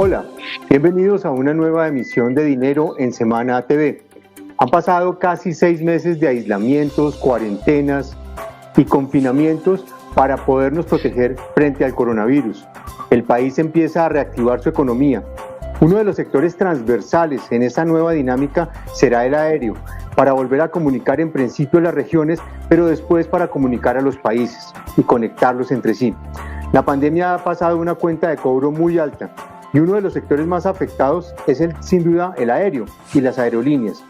Hola, bienvenidos a una nueva emisión de Dinero en Semana TV. Han pasado casi 6 meses de aislamientos, cuarentenas y confinamientos para podernos proteger frente al coronavirus. El país empieza a reactivar su economía. Uno de los sectores transversales en esta nueva dinámica será el aéreo, para volver a comunicar en principio las regiones, pero después para comunicar a los países y conectarlos entre sí. La pandemia ha pasado una cuenta de cobro muy alta y uno de los sectores más afectados es sin duda el aéreo y las aerolíneas.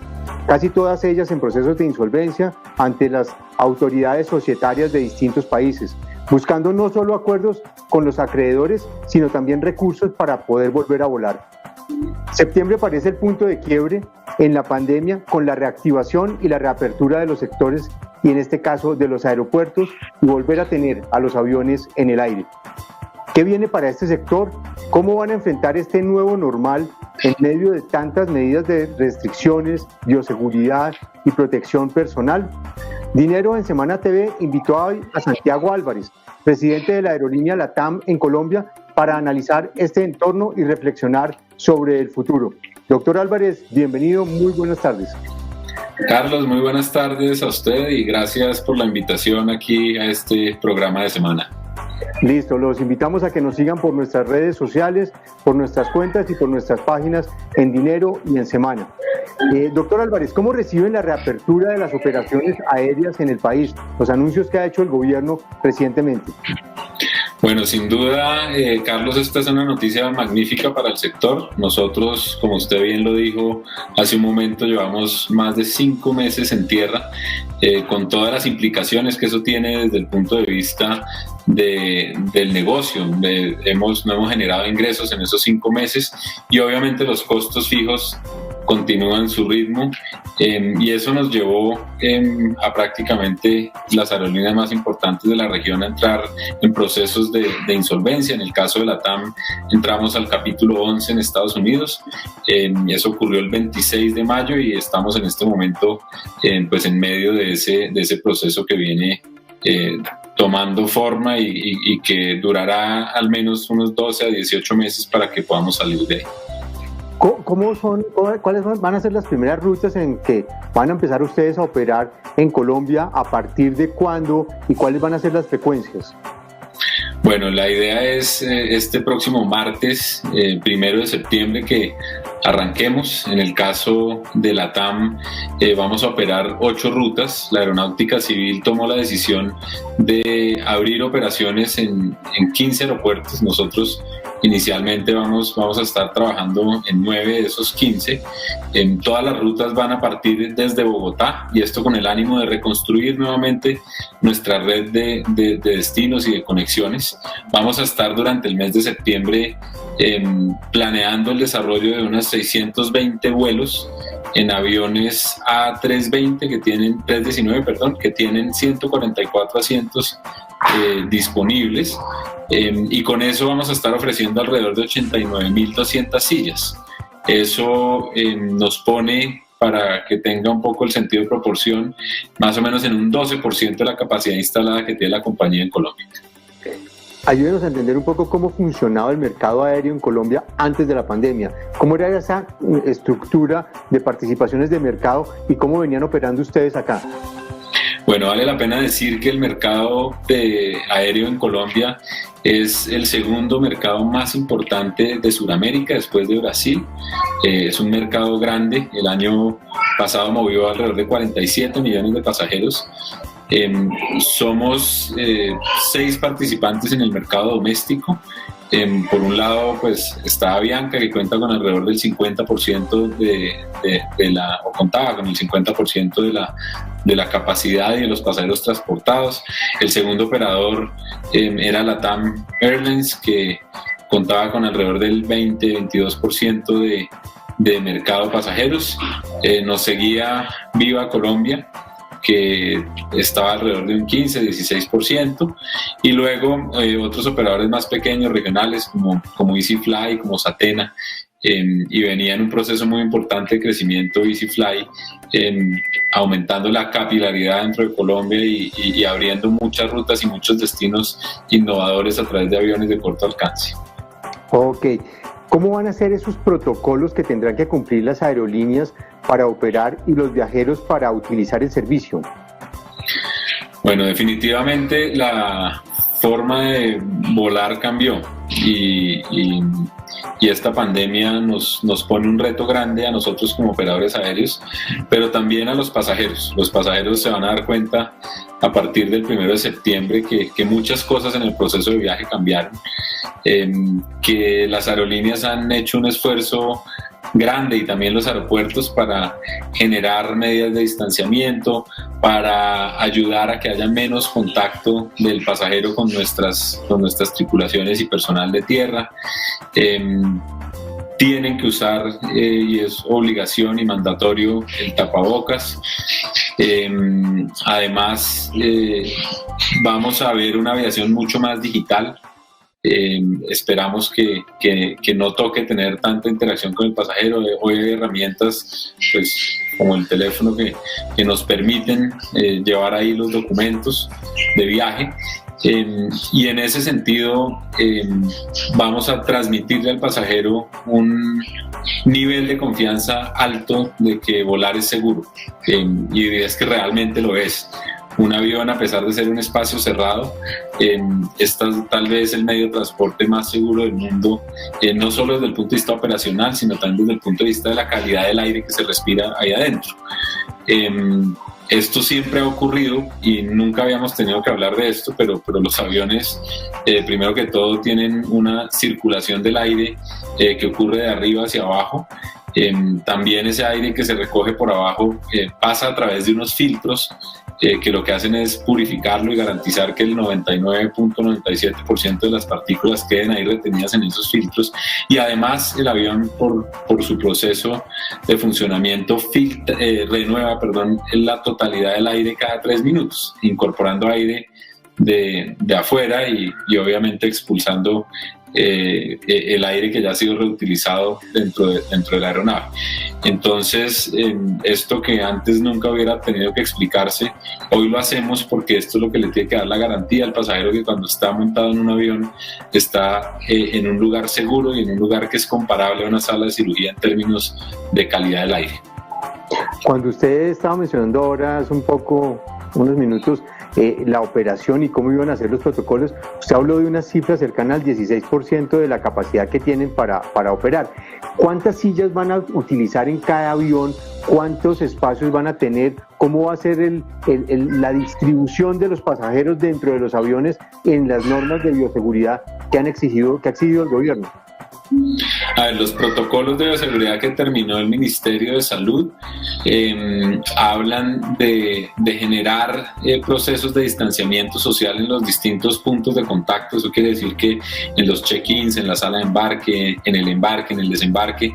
Casi todas ellas en procesos de insolvencia ante las autoridades societarias de distintos países, buscando no solo acuerdos con los acreedores, sino también recursos para poder volver a volar. Septiembre parece el punto de quiebre en la pandemia con la reactivación y la reapertura de los sectores y en este caso de los aeropuertos y volver a tener a los aviones en el aire. ¿Qué viene para este sector? ¿Cómo van a enfrentar este nuevo normal en medio de tantas medidas de restricciones, bioseguridad y protección personal? Dinero en Semana TV invitó hoy a Santiago Álvarez, presidente de la aerolínea LATAM en Colombia, para analizar este entorno y reflexionar sobre el futuro. Doctor Álvarez, bienvenido, muy buenas tardes. Carlos, muy buenas tardes a usted y gracias por la invitación aquí a este programa de semana. Listo, los invitamos a que nos sigan por nuestras redes sociales, por nuestras cuentas y por nuestras páginas en Dinero y en Semana. Doctor Álvarez, ¿cómo reciben la reapertura de las operaciones aéreas en el país? Los anuncios que ha hecho el gobierno recientemente. Bueno, sin duda, Carlos, esta es una noticia magnífica para el sector. Nosotros, como usted bien lo dijo hace un momento, llevamos más de 5 meses en tierra, con todas las implicaciones que eso tiene desde el punto de vista del negocio. No hemos generado ingresos en esos 5 meses y obviamente los costos fijos continúan su ritmo, y eso nos llevó a prácticamente las aerolíneas más importantes de la región a entrar en procesos de insolvencia. En el caso de LATAM entramos al capítulo 11 en Estados Unidos, y eso ocurrió el 26 de mayo y estamos en este momento pues en medio de ese proceso que viene tomando forma y que durará al menos unos 12 a 18 meses para que podamos salir de ahí. ¿Cuáles van a ser las primeras rutas en que van a empezar ustedes a operar en Colombia? ¿A partir de cuándo? ¿Y cuáles van a ser las frecuencias? Bueno, la idea es este próximo martes, 1 de septiembre, que arranquemos. En el caso de LATAM vamos a operar 8 rutas. La Aeronáutica Civil tomó la decisión de abrir operaciones en 15 aeropuertos. Nosotros inicialmente vamos a estar trabajando en 9 de esos 15. Todas las rutas van a partir desde Bogotá, y esto con el ánimo de reconstruir nuevamente nuestra red de destinos y de conexiones. Vamos a estar durante el mes de septiembre planeando el desarrollo de unos 620 vuelos en aviones A320 que tienen 144 asientos disponibles, y con eso vamos a estar ofreciendo alrededor de 89.200 sillas. Eso nos pone, para que tenga un poco el sentido de proporción, más o menos en un 12% de la capacidad instalada que tiene la compañía en Colombia. Ayúdenos a entender un poco cómo funcionaba el mercado aéreo en Colombia antes de la pandemia. ¿Cómo era esa estructura de participaciones de mercado y cómo venían operando ustedes acá? Bueno, vale la pena decir que el mercado aéreo en Colombia es el segundo mercado más importante de Sudamérica después de Brasil. Es un mercado grande. El año pasado movió alrededor de 47 millones de pasajeros. Somos 6 participantes en el mercado doméstico. Por un lado, pues está Avianca, que cuenta con alrededor del 50% contaba con el 50% de la capacidad y de los pasajeros transportados. El segundo operador era LATAM Airlines, que contaba con alrededor del 20-22% de mercado de pasajeros. Nos seguía Viva Colombia, que estaba alrededor de un 15-16%, y luego otros operadores más pequeños, regionales, como EasyFly, como Satena, y venía en un proceso muy importante de crecimiento EasyFly, aumentando la capilaridad dentro de Colombia y abriendo muchas rutas y muchos destinos innovadores a través de aviones de corto alcance. Ok. ¿Cómo van a ser esos protocolos que tendrán que cumplir las aerolíneas para operar y los viajeros para utilizar el servicio? Bueno, definitivamente la forma de volar cambió y esta pandemia nos pone un reto grande a nosotros como operadores aéreos, pero también a los pasajeros. Los pasajeros se van a dar cuenta a partir del 1 de septiembre que muchas cosas en el proceso de viaje cambiaron, que las aerolíneas han hecho un esfuerzo grande y también los aeropuertos para generar medidas de distanciamiento, para ayudar a que haya menos contacto del pasajero con nuestras tripulaciones y personal de tierra. Tienen que usar, y es obligación y mandatorio, el tapabocas. Además, vamos a ver una aviación mucho más digital. Esperamos que no toque tener tanta interacción con el pasajero. Hoy hay herramientas pues, como el teléfono que nos permiten llevar ahí los documentos de viaje, y en ese sentido vamos a transmitirle al pasajero un nivel de confianza alto de que volar es seguro, y es que realmente lo es. Un avión, a pesar de ser un espacio cerrado, es tal vez el medio de transporte más seguro del mundo, no solo desde el punto de vista operacional, sino también desde el punto de vista de la calidad del aire que se respira ahí adentro. Esto siempre ha ocurrido y nunca habíamos tenido que hablar de esto, pero los aviones, primero que todo, tienen una circulación del aire que ocurre de arriba hacia abajo. También ese aire que se recoge por abajo pasa a través de unos filtros que lo que hacen es purificarlo y garantizar que el 99.97% de las partículas queden ahí retenidas en esos filtros. Y además el avión, por su proceso de funcionamiento, renueva la totalidad del aire cada 3 minutos, incorporando aire de afuera y obviamente expulsando el aire que ya ha sido reutilizado dentro de la aeronave. Entonces, esto que antes nunca hubiera tenido que explicarse, hoy lo hacemos porque esto es lo que le tiene que dar la garantía al pasajero, que cuando está montado en un avión está en un lugar seguro y en un lugar que es comparable a una sala de cirugía en términos de calidad del aire. Cuando usted estaba mencionando ahora hace unos minutos, la operación y cómo iban a ser los protocolos, usted habló de una cifra cercana al 16% de la capacidad que tienen para operar. ¿Cuántas sillas van a utilizar en cada avión? ¿Cuántos espacios van a tener? ¿Cómo va a ser la distribución de los pasajeros dentro de los aviones en las normas de bioseguridad que ha exigido el gobierno? A ver, los protocolos de bioseguridad que terminó el Ministerio de Salud hablan de generar procesos de distanciamiento social en los distintos puntos de contacto. Eso quiere decir que en los check-ins, en la sala de embarque, en el embarque, en el desembarque,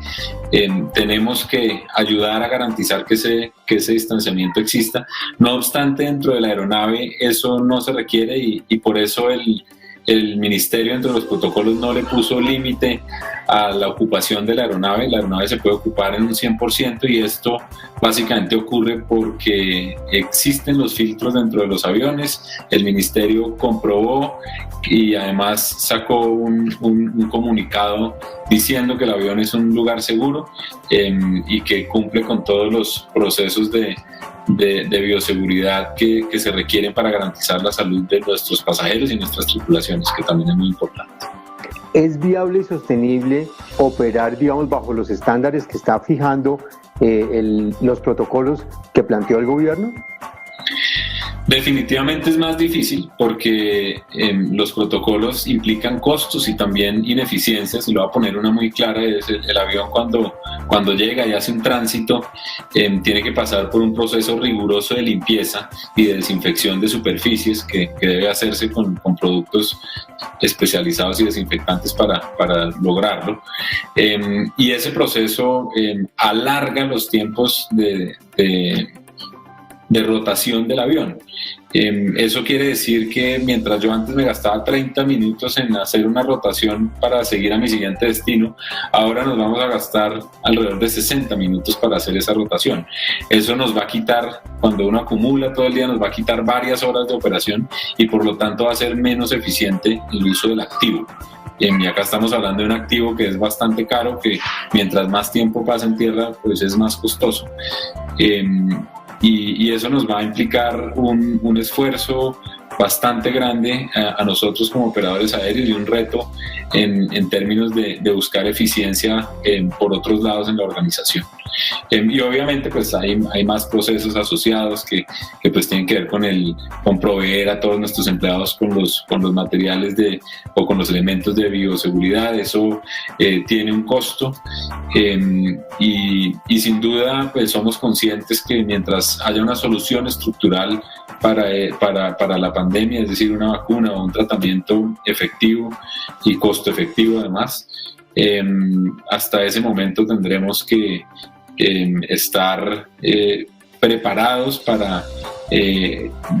tenemos que ayudar a garantizar que ese distanciamiento exista. No obstante, dentro de la aeronave eso no se requiere y por eso el Ministerio, entre los protocolos, no le puso límite a la ocupación de la aeronave. La aeronave se puede ocupar en un 100% y esto básicamente ocurre porque existen los filtros dentro de los aviones. El Ministerio comprobó y además sacó un comunicado diciendo que el avión es un lugar seguro y que cumple con todos los procesos de bioseguridad que se requieren para garantizar la salud de nuestros pasajeros y nuestras tripulaciones, que también es muy importante. ¿Es viable y sostenible operar, digamos, bajo los estándares que está fijando los protocolos que planteó el gobierno? Definitivamente es más difícil porque los protocolos implican costos y también ineficiencias, y lo voy a poner una muy clara: es el avión cuando llega y hace un tránsito tiene que pasar por un proceso riguroso de limpieza y de desinfección de superficies que debe hacerse con productos especializados y desinfectantes para lograrlo, y ese proceso alarga los tiempos de rotación del avión. Eso quiere decir que mientras yo antes me gastaba 30 minutos en hacer una rotación para seguir a mi siguiente destino, ahora nos vamos a gastar alrededor de 60 minutos para hacer esa rotación. Eso nos va a quitar, cuando uno acumula todo el día, nos va a quitar varias horas de operación y por lo tanto va a ser menos eficiente el uso del activo. Y acá estamos hablando de un activo que es bastante caro, que mientras más tiempo pasa en tierra, pues es más costoso. Y eso nos va a implicar un esfuerzo bastante grande a nosotros como operadores aéreos y un reto en términos de buscar eficiencia por otros lados en la organización. Y obviamente pues hay más procesos asociados que pues tienen que ver con proveer a todos nuestros empleados con los materiales o con los elementos de bioseguridad. Eso tiene un costo y sin duda pues somos conscientes que mientras haya una solución estructural para la pandemia, es decir, una vacuna o un tratamiento efectivo y costo efectivo además, hasta ese momento tendremos que estar preparados para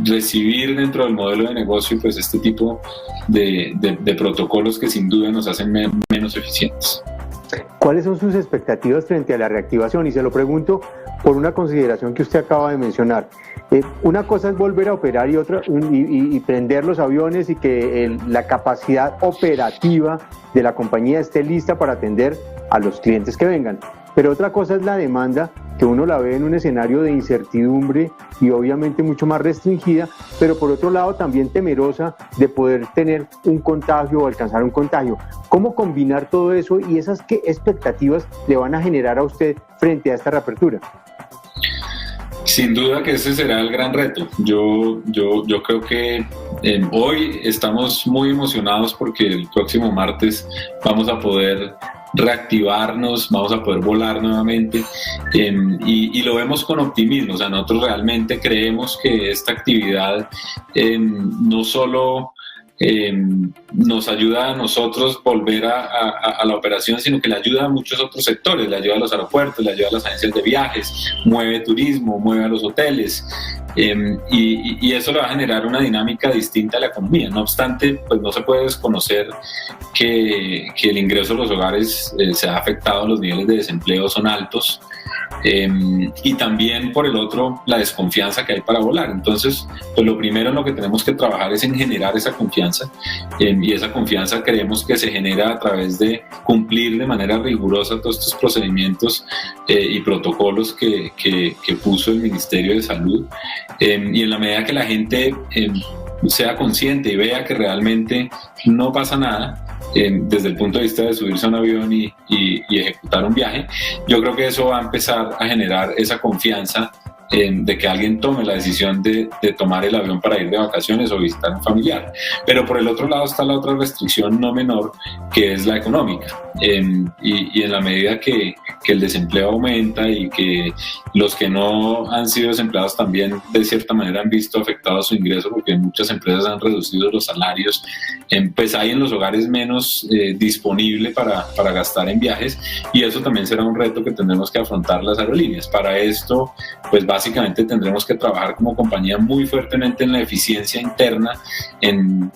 recibir dentro del modelo de negocio pues este tipo de protocolos que sin duda nos hacen menos eficientes. ¿Cuáles son sus expectativas frente a la reactivación? Y se lo pregunto por una consideración que usted acaba de mencionar. Una cosa es volver a operar y prender los aviones y que la capacidad operativa de la compañía esté lista para atender a los clientes que vengan. Pero otra cosa es la demanda, que uno la ve en un escenario de incertidumbre y obviamente mucho más restringida, pero por otro lado también temerosa de poder tener un contagio o alcanzar un contagio. ¿Cómo combinar todo eso y esas qué expectativas le van a generar a usted frente a esta reapertura? Sin duda que ese será el gran reto. Yo creo que hoy estamos muy emocionados porque el próximo martes vamos a poder reactivarnos, vamos a poder volar nuevamente y lo vemos con optimismo. O sea, nosotros realmente creemos que esta actividad no solo nos ayuda a nosotros volver a la operación, sino que le ayuda a muchos otros sectores, le ayuda a los aeropuertos, le ayuda a las agencias de viajes, mueve turismo, mueve a los hoteles, y eso le va a generar una dinámica distinta a la economía. No obstante, pues no se puede desconocer que el ingreso de los hogares se ha afectado, los niveles de desempleo son altos, y también por el otro la desconfianza que hay para volar. Entonces pues lo primero en lo que tenemos que trabajar es en generar esa confianza, y esa confianza creemos que se genera a través de cumplir de manera rigurosa todos estos procedimientos y protocolos que puso el Ministerio de Salud, y en la medida que la gente sea consciente y vea que realmente no pasa nada desde el punto de vista de subirse a un avión y ejecutar un viaje, yo creo que eso va a empezar a generar esa confianza de que alguien tome la decisión de tomar el avión para ir de vacaciones o visitar a un familiar. Pero por el otro lado está la otra restricción no menor, que es la económica, y en la medida que el desempleo aumenta y que los que no han sido desempleados también de cierta manera han visto afectado su ingreso porque muchas empresas han reducido los salarios, pues hay en los hogares menos disponible para gastar en viajes, y eso también será un reto que tendremos que afrontar las aerolíneas. Para esto pues básicamente tendremos que trabajar como compañía muy fuertemente en la eficiencia interna, en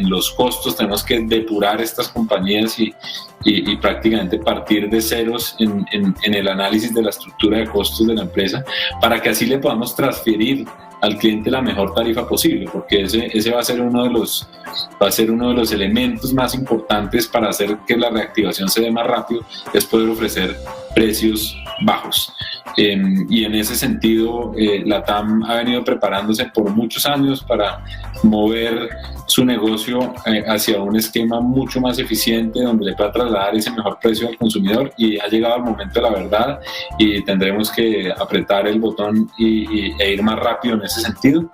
los costos. Tenemos que depurar estas compañías y prácticamente partir de ceros en el análisis de la estructura de costos de la empresa, para que así le podamos transferir al cliente la mejor tarifa posible, porque ese va a ser uno de los elementos más importantes para hacer que la reactivación se dé más rápido, es poder ofrecer precios bajos. Y en ese sentido la TAM ha venido preparándose por muchos años para mover su negocio hacia un esquema mucho más eficiente, donde le pueda trasladar ese mejor precio al consumidor, y ha llegado el momento de la verdad y tendremos que apretar el botón e ir más rápido en ese sentido,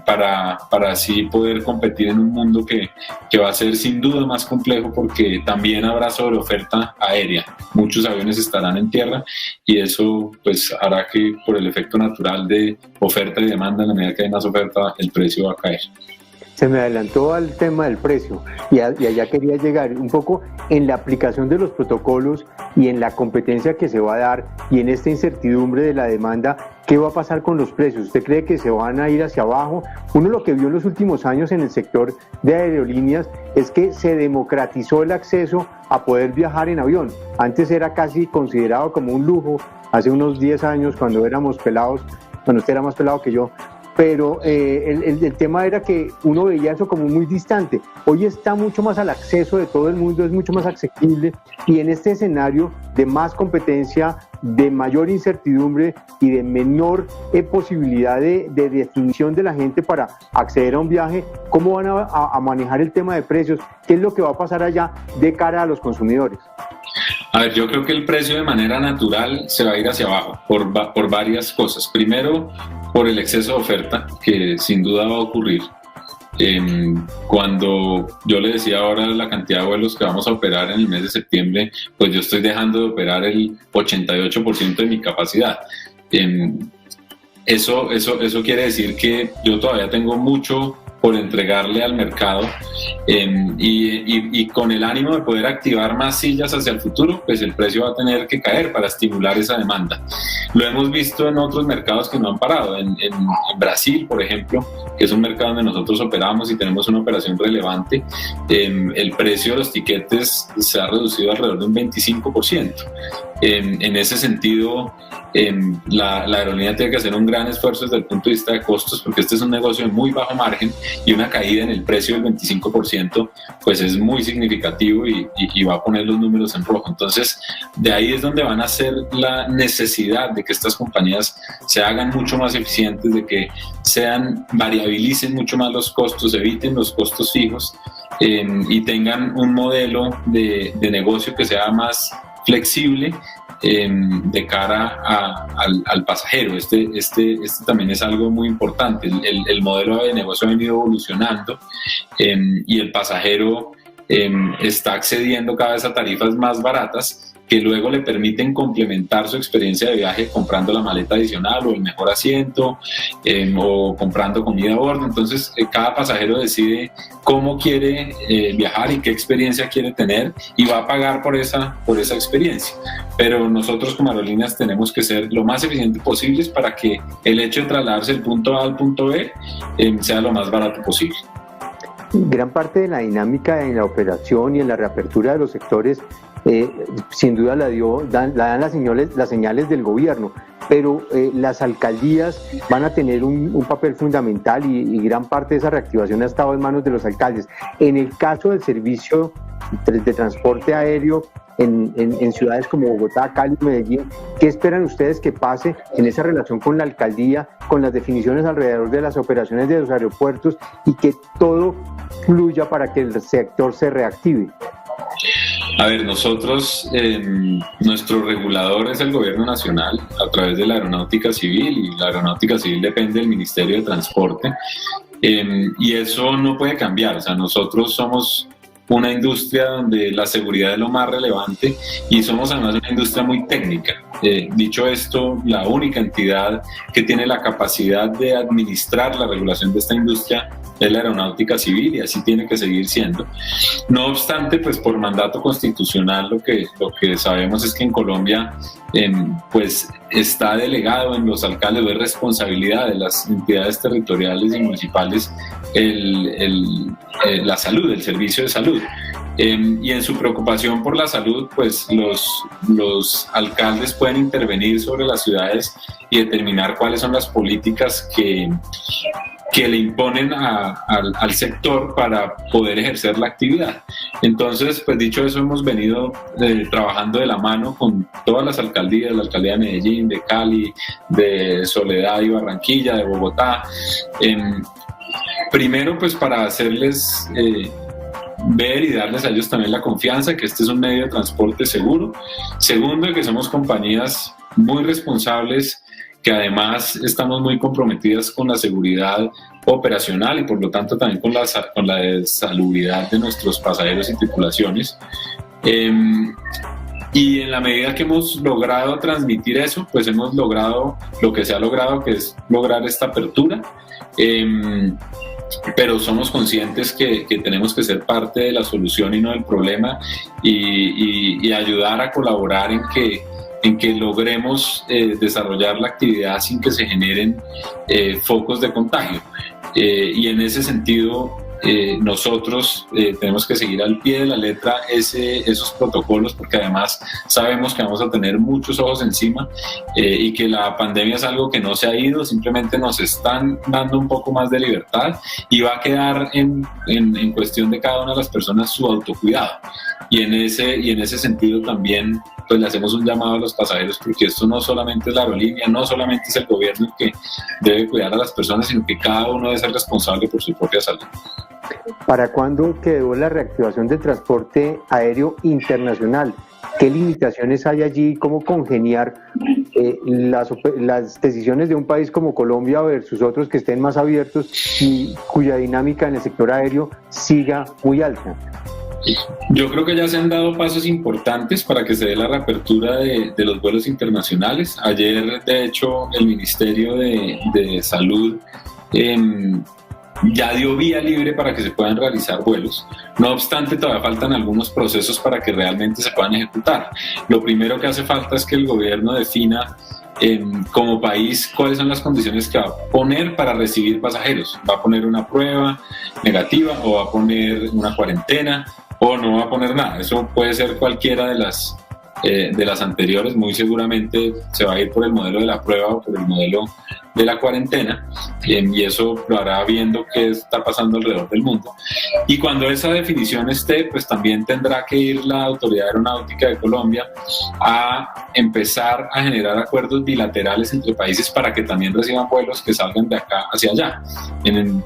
para así poder competir en un mundo que va a ser sin duda más complejo, porque también habrá sobreoferta aérea. Muchos aviones estarán en tierra y eso pues hará que por el efecto natural de oferta y demanda, en la medida que hay más oferta, el precio va a caer. Se me adelantó al tema del precio y allá quería llegar un poco en la aplicación de los protocolos y en la competencia que se va a dar, y en esta incertidumbre de la demanda. ¿Qué va a pasar con los precios? ¿Usted cree que se van a ir hacia abajo? Uno lo que vio en los últimos años en el sector de aerolíneas es que se democratizó el acceso a poder viajar en avión. Antes era casi considerado como un lujo, hace unos 10 años cuando éramos pelados, cuando usted era más pelado que yo, pero el tema era que uno veía eso como muy distante. Hoy está mucho más al acceso de todo el mundo, es mucho más accesible, y en este escenario de más competencia, de mayor incertidumbre y de menor posibilidad de definición de la gente para acceder a un viaje, ¿cómo van a manejar el tema de precios? ¿Qué es lo que va a pasar allá de cara a los consumidores? A ver, yo creo que el precio de manera natural se va a ir hacia abajo por varias cosas. Primero, por el exceso de oferta, que sin duda va a ocurrir. Cuando yo le decía ahora la cantidad de vuelos que vamos a operar en el mes de septiembre, pues yo estoy dejando de operar el 88% de mi capacidad. Eso quiere decir que yo todavía tengo mucho por entregarle al mercado, y con el ánimo de poder activar más sillas hacia el futuro, pues el precio va a tener que caer para estimular esa demanda. Lo hemos visto en otros mercados que no han parado, en Brasil, por ejemplo, que es un mercado donde nosotros operamos y tenemos una operación relevante. El precio de los tiquetes se ha reducido alrededor de un 25%. En ese sentido, la aerolínea tiene que hacer un gran esfuerzo desde el punto de vista de costos, porque este es un negocio de muy bajo margen, y una caída en el precio del 25% pues es muy significativo y va a poner los números en rojo. Entonces, de ahí es donde van a ser la necesidad de que estas compañías se hagan mucho más eficientes, de que variabilicen mucho más los costos, eviten los costos fijos, y tengan un modelo de negocio que sea más flexible de cara al pasajero. Este también es algo muy importante. El modelo de negocio ha venido evolucionando, y el pasajero está accediendo cada vez a tarifas más baratas, que luego le permiten complementar su experiencia de viaje comprando la maleta adicional o el mejor asiento, o comprando comida a bordo. Entonces cada pasajero decide cómo quiere viajar y qué experiencia quiere tener, y va a pagar por esa experiencia. Pero nosotros como aerolíneas tenemos que ser lo más eficientes posibles para que el hecho de trasladarse del punto A al punto B sea lo más barato posible. Gran parte de la dinámica en la operación y en la reapertura de los sectores sin duda la dan las señales del gobierno, pero las alcaldías van a tener un papel fundamental, y gran parte de esa reactivación ha estado en manos de los alcaldes. En el caso del servicio de transporte aéreo en ciudades como Bogotá, Cali, Medellín, ¿qué esperan ustedes que pase en esa relación con la alcaldía, con las definiciones alrededor de las operaciones de los aeropuertos, y que todo fluya para que el sector se reactive? A ver, nosotros, nuestro regulador es el gobierno nacional a través de la Aeronáutica Civil, y la Aeronáutica Civil depende del Ministerio de Transporte, y eso no puede cambiar. O sea, nosotros somos una industria donde la seguridad es lo más relevante, y somos además una industria muy técnica. Dicho esto, la única entidad que tiene la capacidad de administrar la regulación de esta industria es la Aeronáutica Civil, y así tiene que seguir siendo. No obstante, pues por mandato constitucional lo que sabemos es que en Colombia pues está delegado en los alcaldes, es responsabilidad de las entidades territoriales y municipales la salud, el servicio de salud. Y en su preocupación por la salud, pues los alcaldes pueden intervenir sobre las ciudades y determinar cuáles son las políticas que le imponen al sector para poder ejercer la actividad. Entonces, pues dicho eso, hemos venido trabajando de la mano con todas las alcaldías, la alcaldía de Medellín, de Cali, de Soledad y Barranquilla, de Bogotá. Primero, pues para hacerles ver y darles a ellos también la confianza que este es un medio de transporte seguro. Segundo, que somos compañías muy responsables, que además estamos muy comprometidas con la seguridad operacional y por lo tanto también con la salubridad de nuestros pasajeros y tripulaciones. Y en la medida que hemos logrado transmitir eso, pues hemos logrado lo que se ha logrado, que es lograr esta apertura. Pero somos conscientes que tenemos que ser parte de la solución y no del problema, y ayudar a colaborar en que logremos desarrollar la actividad sin que se generen focos de contagio. Y en ese sentido, nosotros tenemos que seguir al pie de la letra esos protocolos, porque además sabemos que vamos a tener muchos ojos encima y que la pandemia es algo que no se ha ido, simplemente nos están dando un poco más de libertad y va a quedar en cuestión de cada una de las personas su autocuidado. Y en ese sentido también pues le hacemos un llamado a los pasajeros, porque esto no solamente es la aerolínea, no solamente es el gobierno el que debe cuidar a las personas, sino que cada uno debe ser responsable por su propia salud. ¿Para cuándo quedó la reactivación del transporte aéreo internacional? ¿Qué limitaciones hay allí? ¿Cómo congeniar las decisiones de un país como Colombia versus otros que estén más abiertos y cuya dinámica en el sector aéreo siga muy alta? Yo creo que ya se han dado pasos importantes para que se dé la reapertura de los vuelos internacionales. Ayer, de hecho, el Ministerio de Salud ya dio vía libre para que se puedan realizar vuelos. No obstante, todavía faltan algunos procesos para que realmente se puedan ejecutar. Lo primero que hace falta es que el gobierno defina como país cuáles son las condiciones que va a poner para recibir pasajeros. ¿Va a poner una prueba negativa o va a poner una cuarentena o no va a poner nada? Eso puede ser cualquiera de las anteriores. Muy seguramente se va a ir por el modelo de la prueba o por el modelo de la cuarentena, y eso lo hará viendo qué está pasando alrededor del mundo. Y cuando esa definición esté, pues también tendrá que ir la Autoridad Aeronáutica de Colombia a empezar a generar acuerdos bilaterales entre países para que también reciban vuelos que salgan de acá hacia allá.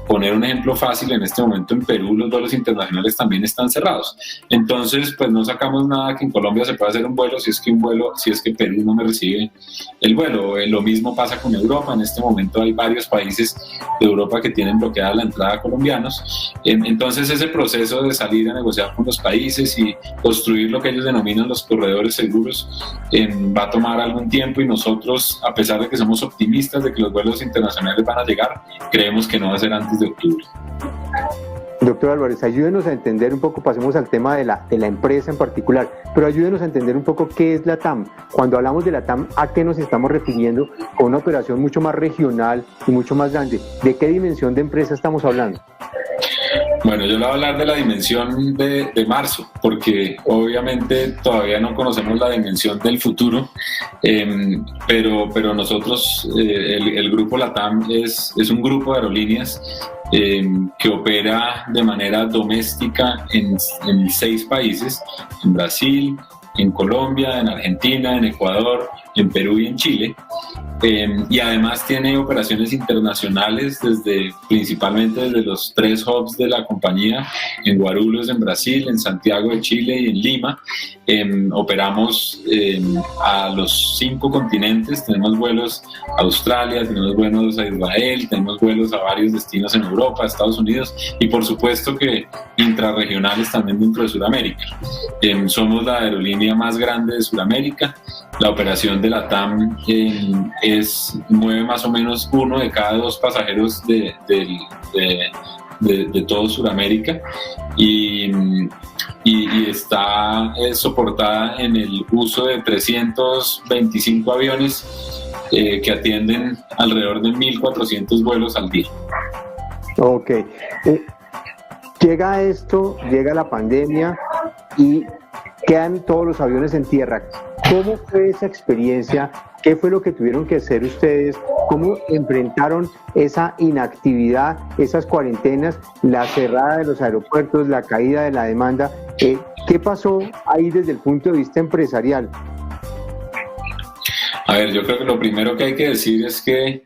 Poner un ejemplo fácil, en este momento en Perú los vuelos internacionales también están cerrados. Entonces, pues no sacamos nada que en Colombia se pueda hacer un vuelo si es que Perú no me recibe el vuelo. Lo mismo pasa con Europa. En este momento hay varios países de Europa que tienen bloqueada la entrada a colombianos. Entonces ese proceso de salir a negociar con los países y construir lo que ellos denominan los corredores seguros va a tomar algún tiempo, y nosotros, a pesar de que somos optimistas de que los vuelos internacionales van a llegar, creemos que no va a ser antes de octubre. Doctor Álvarez, ayúdenos a entender un poco, pasemos al tema de la empresa en particular, pero ayúdenos a entender un poco qué es la TAM. Cuando hablamos de la TAM, ¿a qué nos estamos refiriendo con una operación mucho más regional y mucho más grande? ¿De qué dimensión de empresa estamos hablando? Bueno, yo le voy a hablar de la dimensión de marzo, porque obviamente todavía no conocemos la dimensión del futuro, pero nosotros, el grupo LATAM es un grupo de aerolíneas que opera de manera doméstica en 6 países: en Brasil, en Colombia, en Argentina, en Ecuador, en Perú y en Chile. Y además tiene operaciones internacionales principalmente desde los 3 hubs de la compañía, en Guarulhos en Brasil, en Santiago de Chile y en Lima. Operamos a los 5 continentes, tenemos vuelos a Australia, tenemos vuelos a Israel, tenemos vuelos a varios destinos en Europa, Estados Unidos, y por supuesto que intrarregionales también dentro de Sudamérica. Somos la aerolínea más grande de Sudamérica. La operación de la TAM mueve más o menos 1 de cada 2 pasajeros de todo Sudamérica, y está soportada en el uso de 325 aviones que atienden alrededor de 1.400 vuelos al día. Ok. Llega la pandemia y quedan todos los aviones en tierra. ¿Cómo fue esa experiencia? ¿Qué fue lo que tuvieron que hacer ustedes? ¿Cómo enfrentaron esa inactividad, esas cuarentenas, la cerrada de los aeropuertos, la caída de la demanda? ¿Qué pasó ahí desde el punto de vista empresarial? A ver, yo creo que lo primero que hay que decir es que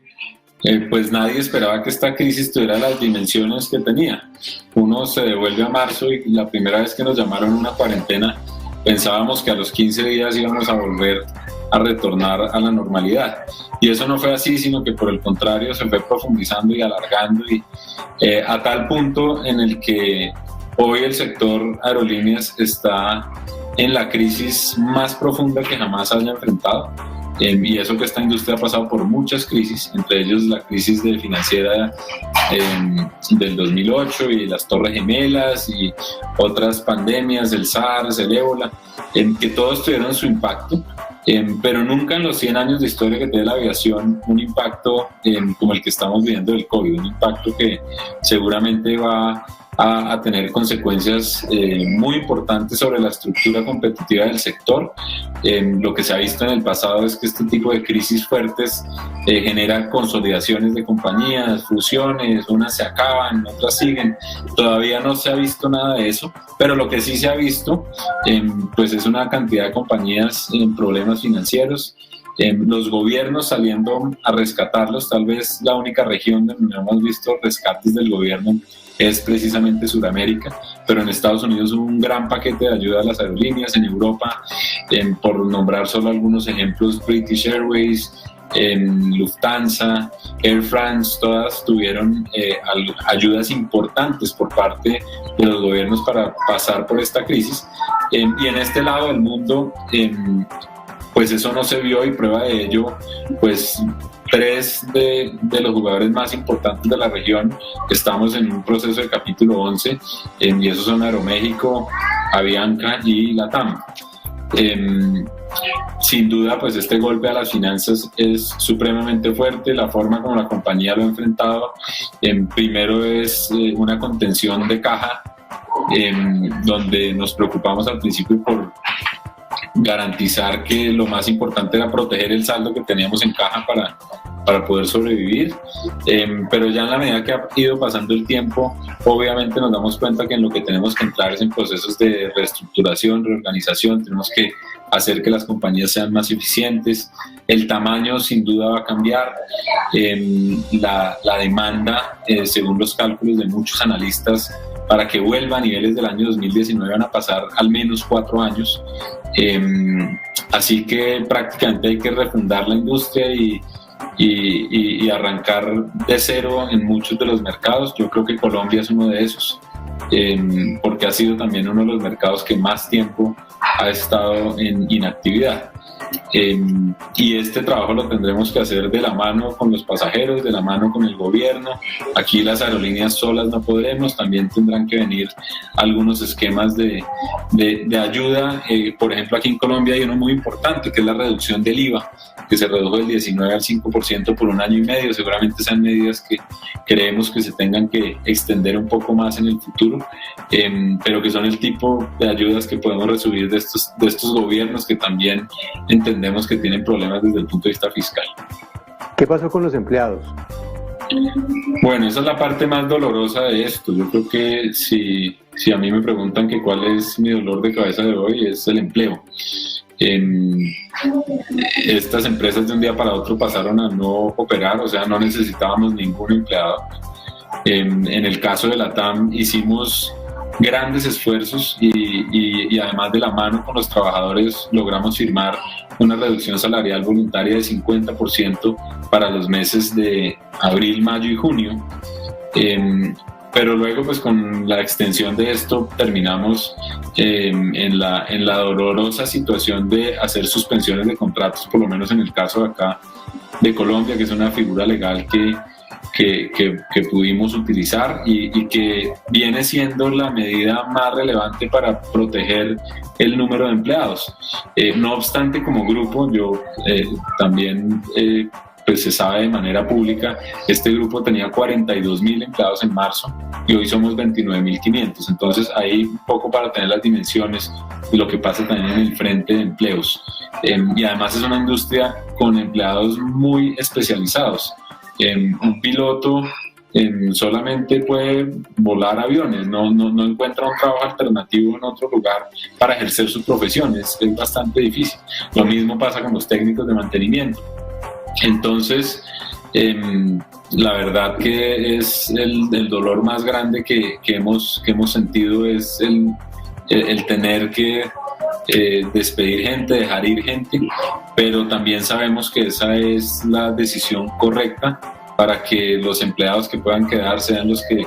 pues nadie esperaba que esta crisis tuviera las dimensiones que tenía. Uno se devuelve a marzo y la primera vez que nos llamaron a una cuarentena pensábamos que a los 15 días íbamos a volver a retornar a la normalidad, y eso no fue así, sino que por el contrario se fue profundizando y alargando, y a tal punto en el que hoy el sector aerolíneas está en la crisis más profunda que jamás haya enfrentado. Y eso que esta industria ha pasado por muchas crisis, entre ellos la crisis financiera del 2008 y las Torres Gemelas y otras pandemias, el SARS, el ébola, que todos tuvieron su impacto, pero nunca en los 100 años de historia que tiene la aviación un impacto como el que estamos viviendo del COVID, un impacto que seguramente va a tener consecuencias muy importantes sobre la estructura competitiva del sector. Lo que se ha visto en el pasado es que este tipo de crisis fuertes genera consolidaciones de compañías, fusiones, unas se acaban, otras siguen. Todavía no se ha visto nada de eso, pero lo que sí se ha visto pues es una cantidad de compañías en problemas financieros, los gobiernos saliendo a rescatarlos. Tal vez la única región donde no hemos visto rescates del gobierno es precisamente Sudamérica, pero en Estados Unidos hubo un gran paquete de ayuda a las aerolíneas, en Europa, por nombrar solo algunos ejemplos, British Airways, Lufthansa, Air France, todas tuvieron ayudas importantes por parte de los gobiernos para pasar por esta crisis, y en este lado del mundo pues eso no se vio, y prueba de ello, pues 3 de los jugadores más importantes de la región estamos en un proceso de capítulo 11, y esos son Aeroméxico, Avianca y LATAM. Sin duda, pues este golpe a las finanzas es supremamente fuerte. La forma como la compañía lo ha enfrentado, primero es una contención de caja, donde nos preocupamos al principio por garantizar que lo más importante era proteger el saldo que teníamos en caja para poder sobrevivir, pero ya en la medida que ha ido pasando el tiempo, obviamente nos damos cuenta que en lo que tenemos que entrar es en procesos de reestructuración, reorganización. Tenemos que hacer que las compañías sean más eficientes. El tamaño sin duda va a cambiar. La demanda, según los cálculos de muchos analistas, para que vuelva a niveles del año 2019 van a pasar al menos 4 años. Así que prácticamente hay que refundar la industria y arrancar de cero en muchos de los mercados. Yo creo que Colombia es uno de esos, porque ha sido también uno de los mercados que más tiempo ha estado en inactividad. Y este trabajo lo tendremos que hacer de la mano con los pasajeros, de la mano con el gobierno. Aquí las aerolíneas solas no podremos, también tendrán que venir algunos esquemas de ayuda. Por ejemplo, aquí en Colombia hay uno muy importante, que es la reducción del IVA, que se redujo del 19 al 5% por 1 año y medio. Seguramente sean medidas que creemos que se tengan que extender un poco más en el futuro, pero que son el tipo de ayudas que podemos recibir de estos gobiernos, que también entendemos que tienen problemas desde el punto de vista fiscal. ¿Qué pasó con los empleados? Bueno, esa es la parte más dolorosa de esto. Yo creo que si a mí me preguntan que cuál es mi dolor de cabeza de hoy, es el empleo. Estas empresas de un día para otro pasaron a no operar, o sea, no necesitábamos ningún empleado. En el caso de LATAM hicimos grandes esfuerzos y además de la mano con los trabajadores logramos firmar una reducción salarial voluntaria de 50% para los meses de abril, mayo y junio. Pero luego, pues con la extensión de esto, terminamos en la dolorosa situación de hacer suspensiones de contratos, por lo menos en el caso de acá de Colombia, que es una figura legal que pudimos utilizar y que viene siendo la medida más relevante para proteger el número de empleados. No obstante, como grupo, yo también pues se sabe de manera pública, este grupo tenía 42.000 empleados en marzo y hoy somos 29.500. Entonces hay un poco para tener las dimensiones de lo que pasa también en el frente de empleos. Y además es una industria con empleados muy especializados. Un piloto solamente puede volar aviones, no encuentra un trabajo alternativo en otro lugar para ejercer su profesión, es bastante difícil. Lo mismo pasa con los técnicos de mantenimiento. Entonces, la verdad que es el dolor más grande que hemos sentido, es el tener que despedir gente, dejar ir gente, pero también sabemos que esa es la decisión correcta para que los empleados que puedan quedar sean los que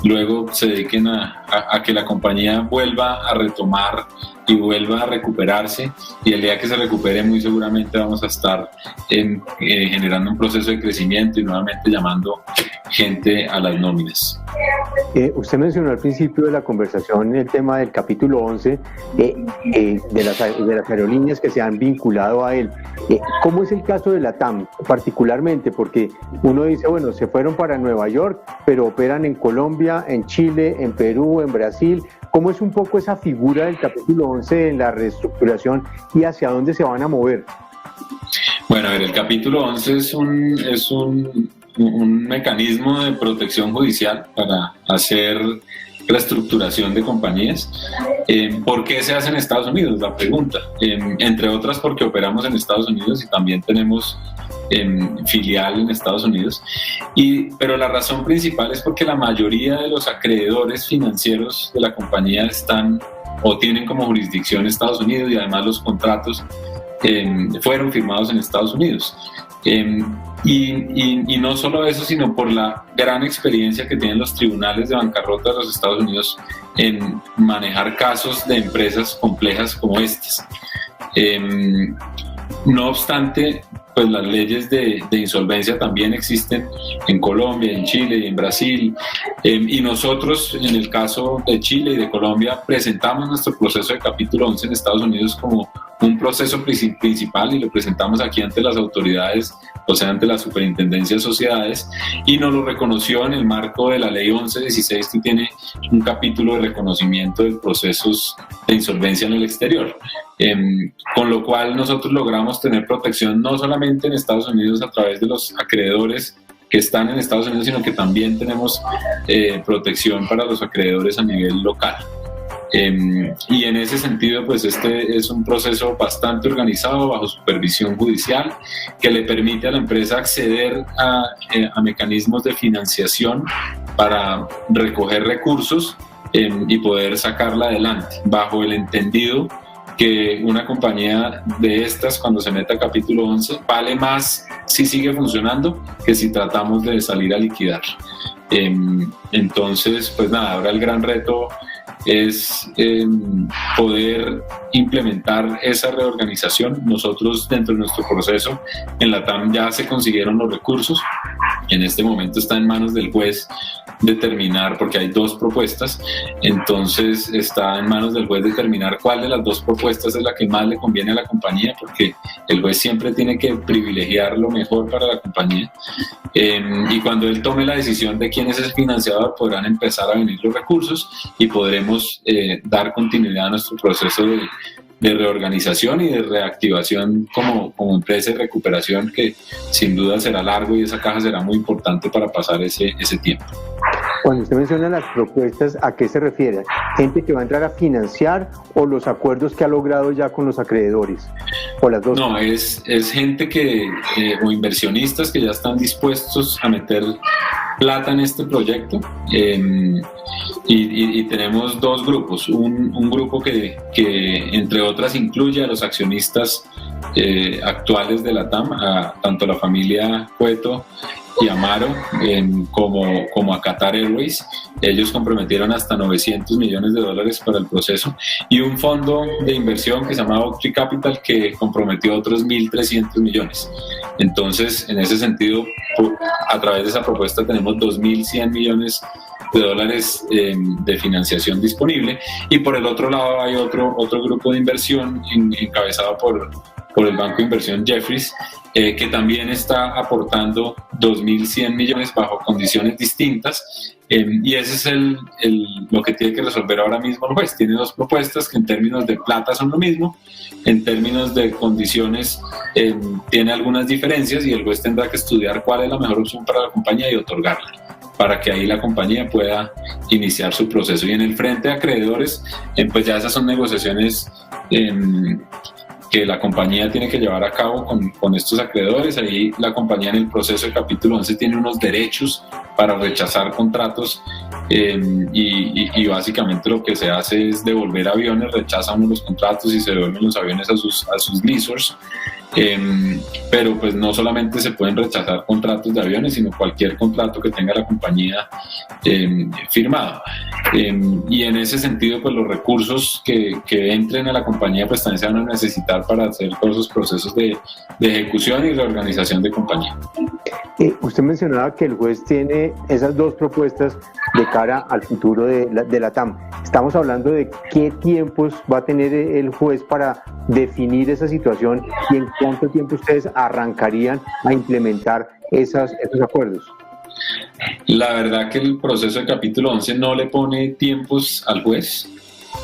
luego se dediquen a que la compañía vuelva a retomar y vuelva a recuperarse, y el día que se recupere muy seguramente vamos a estar generando un proceso de crecimiento y nuevamente llamando gente a las nóminas. Usted mencionó al principio de la conversación el tema del capítulo 11 de las aerolíneas que se han vinculado a él. ¿Cómo es el caso de la TAM particularmente? Porque uno dice, bueno, se fueron para Nueva York, pero operan en Colombia, en Chile, en Perú, en Brasil. ¿Cómo es un poco esa figura del capítulo 11 en la reestructuración y hacia dónde se van a mover? Bueno, a ver, el capítulo 11 es un mecanismo de protección judicial para hacer reestructuración de compañías. ¿Por qué se hace en Estados Unidos? La pregunta. Entre otras porque operamos en Estados Unidos y también tenemos filial en Estados Unidos. Pero la razón principal es porque la mayoría de los acreedores financieros de la compañía están o tienen como jurisdicción Estados Unidos, y además los contratos fueron firmados en Estados Unidos. Y no solo eso, sino por la gran experiencia que tienen los tribunales de bancarrota de los Estados Unidos en manejar casos de empresas complejas como estas. No obstante, pues las leyes de insolvencia también existen en Colombia, en Chile y en Brasil, y nosotros en el caso de Chile y de Colombia presentamos nuestro proceso de capítulo 11 en Estados Unidos como un proceso principal, y lo presentamos aquí ante las autoridades, o sea, ante la Superintendencia de Sociedades, y nos lo reconoció en el marco de la Ley 1116, que tiene un capítulo de reconocimiento de procesos de insolvencia en el exterior. Con lo cual nosotros logramos tener protección no solamente en Estados Unidos a través de los acreedores que están en Estados Unidos, sino que también tenemos protección para los acreedores a nivel local. Y en ese sentido, pues este es un proceso bastante organizado bajo supervisión judicial que le permite a la empresa acceder a mecanismos de financiación para recoger recursos y poder sacarla adelante, bajo el entendido que una compañía de estas, cuando se meta a capítulo 11, vale más si sigue funcionando que si tratamos de salir a liquidar. Entonces, pues nada, ahora el gran reto es poder implementar esa reorganización. Nosotros, dentro de nuestro proceso en la TAM, ya se consiguieron los recursos. En este momento está en manos del juez determinar, porque hay dos propuestas, entonces está en manos del juez determinar cuál de las dos propuestas es la que más le conviene a la compañía, porque el juez siempre tiene que privilegiar lo mejor para la compañía, y cuando él tome la decisión de quién es el financiador, podrán empezar a venir los recursos y podremos dar continuidad a nuestro proceso de reorganización y de reactivación como empresa de recuperación, que sin duda será largo, y esa caja será muy importante para pasar ese tiempo. Cuando usted menciona las propuestas, ¿a qué se refiere? ¿Gente que va a entrar a financiar o los acuerdos que ha logrado ya con los acreedores? ¿O las dos? No, es gente que o inversionistas que ya están dispuestos a meter plata en este proyecto, y tenemos dos grupos. Un grupo que entre otras incluye a los accionistas actuales de la TAM, tanto la familia Cueto y Amaro como a Qatar Airways. Ellos comprometieron hasta $900 millones para el proceso, y un fondo de inversión que se llama Oaktree Capital, que comprometió otros 1.300 millones. Entonces, en ese sentido, a través de esa propuesta tenemos $2.100 millones de financiación disponible, y por el otro lado hay otro grupo de inversión encabezado por el Banco de Inversión Jefferies, que también está aportando 2.100 millones bajo condiciones distintas, y ese es lo que tiene que resolver ahora mismo el juez. Tiene dos propuestas que en términos de plata son lo mismo, en términos de condiciones tiene algunas diferencias, y el juez tendrá que estudiar cuál es la mejor opción para la compañía y otorgarla, para que ahí la compañía pueda iniciar su proceso. Y en el frente de acreedores, pues ya esas son negociaciones que la compañía tiene que llevar a cabo con estos acreedores. Ahí la compañía, en el proceso de capítulo 11, tiene unos derechos para rechazar contratos, y básicamente lo que se hace es devolver aviones, rechaza uno los contratos y se devuelven los aviones a sus leasers. pero pues no solamente se pueden rechazar contratos de aviones, sino cualquier contrato que tenga la compañía firmado. Y en ese sentido, pues los recursos que entren a la compañía pues también se van a necesitar para hacer todos esos procesos de ejecución y reorganización de compañía. Usted mencionaba que el juez tiene esas dos propuestas de cara al futuro de la TAM. Estamos hablando de qué tiempos va a tener el juez para definir esa situación y en cuánto tiempo ustedes arrancarían a implementar esos acuerdos. La verdad que el proceso de capítulo 11 no le pone tiempos al juez.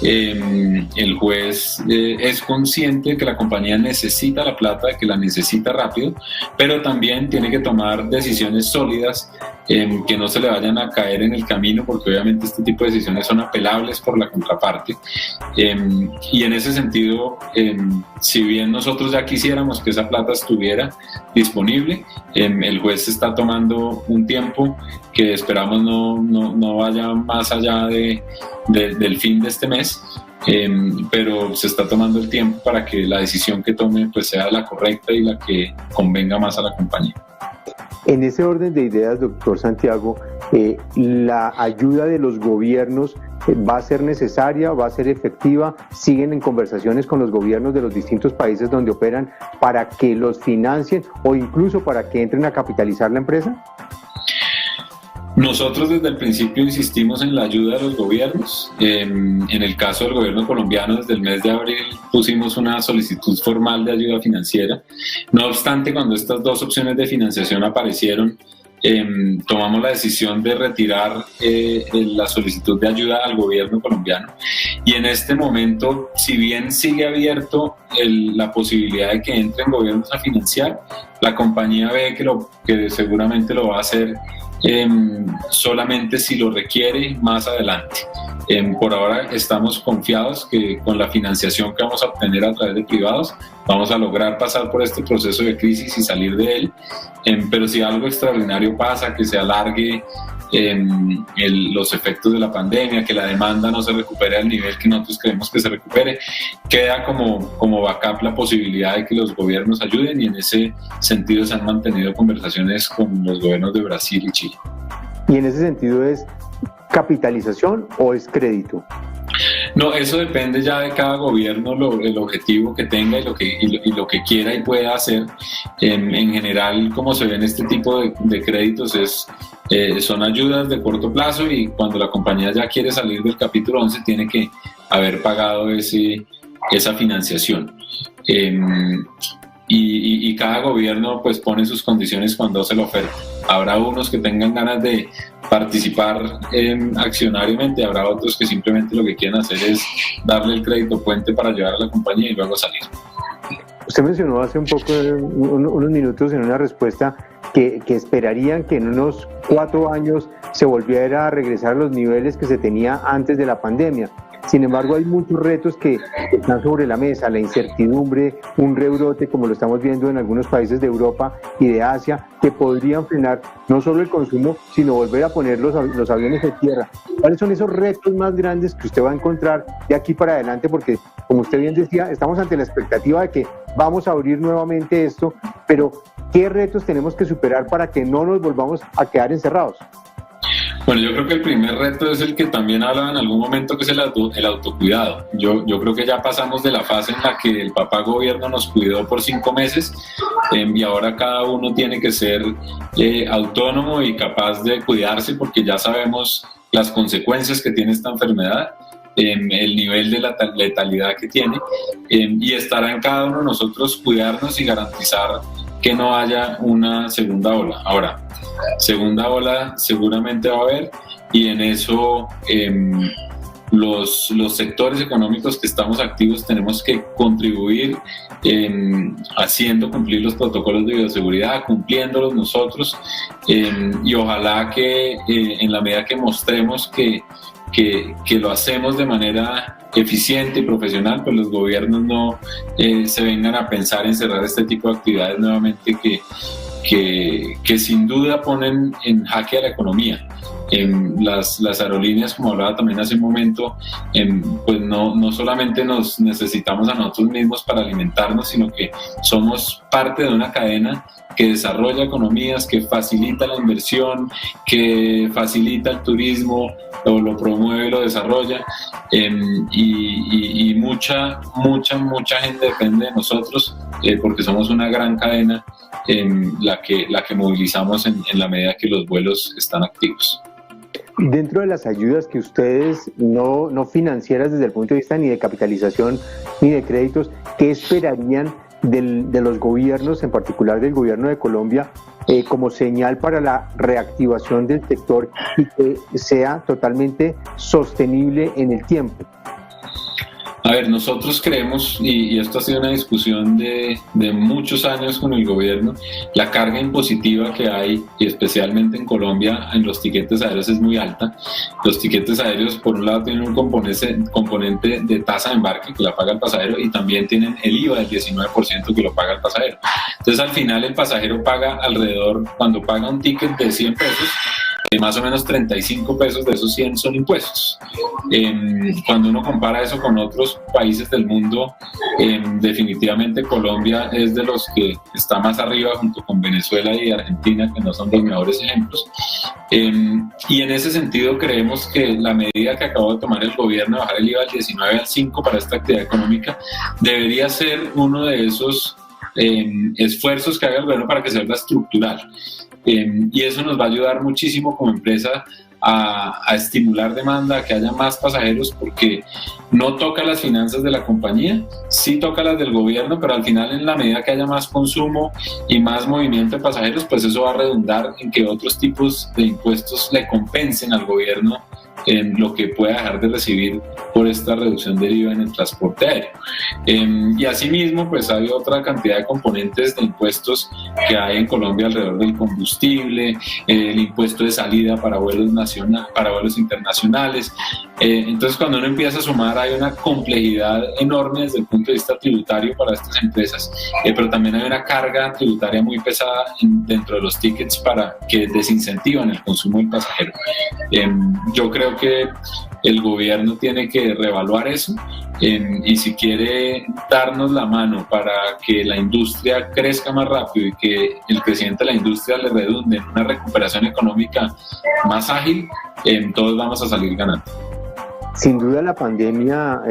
El juez es consciente de que la compañía necesita la plata, que la necesita rápido, pero también tiene que tomar decisiones sólidas que no se le vayan a caer en el camino, porque obviamente este tipo de decisiones son apelables por la contraparte. Y en ese sentido, si bien nosotros ya quisiéramos que esa plata estuviera disponible, el juez está tomando un tiempo que esperamos no vaya más allá del fin de este mes, pero se está tomando el tiempo para que la decisión que tome pues sea la correcta y la que convenga más a la compañía. En ese orden de ideas, doctor Santiago, ¿la ayuda de los gobiernos va a ser necesaria, va a ser efectiva? ¿Siguen en conversaciones con los gobiernos de los distintos países donde operan para que los financien o incluso para que entren a capitalizar la empresa? Nosotros desde el principio insistimos en la ayuda de los gobiernos. En el caso del gobierno colombiano, desde el mes de abril pusimos una solicitud formal de ayuda financiera. No obstante, cuando estas dos opciones de financiación aparecieron, tomamos la decisión de retirar la solicitud de ayuda al gobierno colombiano. Y en este momento, si bien sigue abierto la posibilidad de que entren gobiernos a financiar, la compañía ve que seguramente lo va a hacer solamente si lo requiere más adelante. Por ahora estamos confiados que con la financiación que vamos a obtener a través de privados vamos a lograr pasar por este proceso de crisis y salir de él, pero si algo extraordinario pasa, que se alargue los efectos de la pandemia, que la demanda no se recupere al nivel que nosotros creemos que se recupere, queda como backup la posibilidad de que los gobiernos ayuden, y en ese sentido se han mantenido conversaciones con los gobiernos de Brasil y Chile. ¿Y en ese sentido es capitalización o es crédito? No, eso depende ya de cada gobierno, el objetivo que tenga y lo que quiera y pueda hacer. En general, como se ve en este tipo de créditos, son ayudas de corto plazo, y cuando la compañía ya quiere salir del capítulo 11 tiene que haber pagado esa financiación. Y cada gobierno pues pone sus condiciones cuando hace la oferta. Habrá unos que tengan ganas de participar accionariamente, habrá otros que simplemente lo que quieren hacer es darle el crédito puente para ayudar a la compañía y luego salir. Usted mencionó hace unos minutos en una respuesta que esperarían que en unos 4 años se volviera a regresar a los niveles que se tenía antes de la pandemia. Sin embargo, hay muchos retos que están sobre la mesa: la incertidumbre, un rebrote como lo estamos viendo en algunos países de Europa y de Asia, que podrían frenar no solo el consumo, sino volver a poner los aviones en tierra. ¿Cuáles son esos retos más grandes que usted va a encontrar de aquí para adelante? Porque, como usted bien decía, estamos ante la expectativa de que vamos a abrir nuevamente esto, pero ¿qué retos tenemos que superar para que no nos volvamos a quedar encerrados? Bueno, yo creo que el primer reto es el que también hablaba en algún momento, que es el autocuidado. Yo creo que ya pasamos de la fase en la que el papá gobierno nos cuidó por 5 meses y ahora cada uno tiene que ser autónomo y capaz de cuidarse, porque ya sabemos las consecuencias que tiene esta enfermedad, el nivel de la letalidad que tiene, y estará en cada uno de nosotros cuidarnos y garantizar que no haya una segunda ola. Ahora, segunda ola seguramente va a haber, y en eso los sectores económicos que estamos activos tenemos que contribuir haciendo cumplir los protocolos de bioseguridad, cumpliéndolos nosotros, y ojalá que en la medida que mostremos que lo hacemos de manera eficiente y profesional, pues los gobiernos no se vengan a pensar en cerrar este tipo de actividades nuevamente que sin duda ponen en jaque a la economía. Las aerolíneas, como hablaba también hace un momento, pues no solamente nos necesitamos a nosotros mismos para alimentarnos, sino que somos parte de una cadena que desarrolla economías, que facilita la inversión, que facilita el turismo, o lo promueve y lo desarrolla, y mucha gente depende de nosotros, porque somos una gran cadena la que movilizamos en la medida que los vuelos están activos. Dentro de las ayudas que ustedes, no financieras desde el punto de vista ni de capitalización ni de créditos, ¿qué esperarían de los gobiernos, en particular del gobierno de Colombia, como señal para la reactivación del sector y que sea totalmente sostenible en el tiempo? A ver, nosotros creemos, y esto ha sido una discusión de muchos años con el gobierno, la carga impositiva que hay, y especialmente en Colombia, en los tiquetes aéreos es muy alta. Los tiquetes aéreos, por un lado, tienen un componente de tasa de embarque que la paga el pasajero, y también tienen el IVA del 19% que lo paga el pasajero. Entonces, al final, el pasajero paga alrededor, cuando paga un ticket de 100 pesos, más o menos 35 pesos de esos 100 son impuestos. Cuando uno compara eso con otros países del mundo, definitivamente Colombia es de los que está más arriba, junto con Venezuela y Argentina, que no son los mejores ejemplos. Y en ese sentido creemos que la medida que acabó de tomar el gobierno de bajar el IVA del 19 al 5 para esta actividad económica debería ser uno de esos esfuerzos que haga el gobierno para que se vuelva estructural. Y eso nos va a ayudar muchísimo como empresa a estimular demanda, a que haya más pasajeros, porque no toca las finanzas de la compañía, sí toca las del gobierno, pero al final, en la medida que haya más consumo y más movimiento de pasajeros, pues eso va a redundar en que otros tipos de impuestos le compensen al gobierno en lo que pueda dejar de recibir por esta reducción del IVA en el transporte aéreo. Y asimismo, pues hay otra cantidad de componentes de impuestos que hay en Colombia alrededor del combustible, el impuesto de salida para vuelos internacionales. Entonces, cuando uno empieza a sumar, hay una complejidad enorme desde el punto de vista tributario para estas empresas, pero también hay una carga tributaria muy pesada dentro de los tickets para que desincentivan el consumo del pasajero. Yo creo que el gobierno tiene que reevaluar eso, y si quiere darnos la mano para que la industria crezca más rápido y que el crecimiento de la industria le redunde en una recuperación económica más ágil, todos vamos a salir ganando. Sin duda, la pandemia